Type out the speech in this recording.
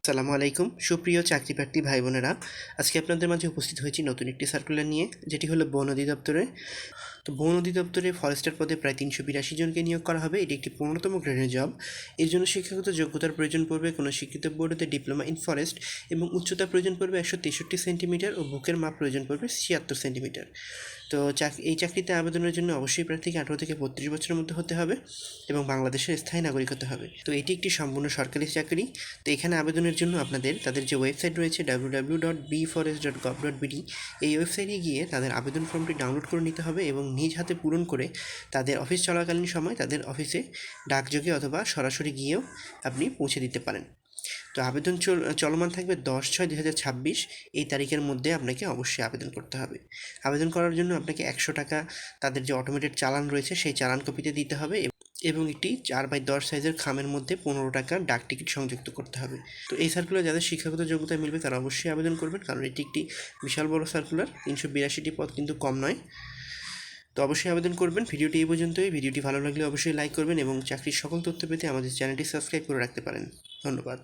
আসসালামু আলাইকুম সুপ্রিয় চাকরি প্রার্থী ভাই বোনেরা, আজকে আপনাদের মাঝে উপস্থিত হয়েছি নতুন একটি সার্কুলার নিয়ে, যেটি হলো বন অধিদপ্তরে। তো বন অধিদপ্তরে ফরেস্টার পদে প্রায় 382 জনকে নিয়োগ করা হবে। এটি একটি 15তম গ্রেডের জব। এর জন্য শিক্ষাগত যোগ্যতার প্রয়োজন পড়বে কোনো শিক্ষিত বোর্ডেতে ডিপ্লোমা ইন ফরেস্ট, এবং উচ্চতা প্রয়োজন পড়বে 163 সেন্টিমিটার ও বুকের মাপ প্রয়োজন পড়বে 76 সেন্টিমিটার। তো এই চাকরিতে আবেদনের জন্য অবশ্যই প্রার্থীকে 18 থেকে 32 বছরের মধ্যে হতে হবে এবং বাংলাদেশের স্থায়ী নাগরিক হতে হবে। তো এটি একটি সম্পূর্ণ সরকারি চাকরি। তো এখানে আবেদনের জন্য আপনাদের তাদের যে ওয়েবসাইট রয়েছে www.bforest.gov.bd, এই ওয়েবসাইটে গিয়ে তাদের আবেদন ফর্মটি ডাউনলোড করে নিতে হবে এবং নিজ হাতে পূরণ করে তাদের অফিস চলাকালীন সময় তাদের অফিসে ডাকযোগে অথবা সরাসরি গিয়েও আপনি পৌঁছে দিতে পারেন। তো আবেদন চলমান থাকবে 10/6/2026 এই তারিখের মধ্যে আপনাকে অবশ্যই আবেদন করতে হবে। আবেদন করার জন্য আপনাকে 100 টাকা তাদের যে অটোমেটেড চালান রয়েছে সেই চালান কপিতে দিতে হবে এবং একটি 4/10 সাইজের খামের মধ্যে 15 টাকার ডাক টিকিট সংযুক্ত করতে হবে। তো এই সার্কুলার যাদের শিক্ষাগত যোগ্যতা মিলবে তারা অবশ্যই আবেদন করবেন, কারণ এটি একটি বিশাল বড় সার্কুলার। 382টি পদ কিন্তু কম নয়। তো অবশ্যই আবেদন করবেন। ভিডিওটি এই পর্যন্তই। ভিডিওটি ভালো লাগলে অবশ্যই লাইক করবেন এবং চাকরির সকল তথ্য পেতে আমাদের চ্যানেলটি সাবস্ক্রাইব করে রাখতে পারেন। ধন্যবাদ।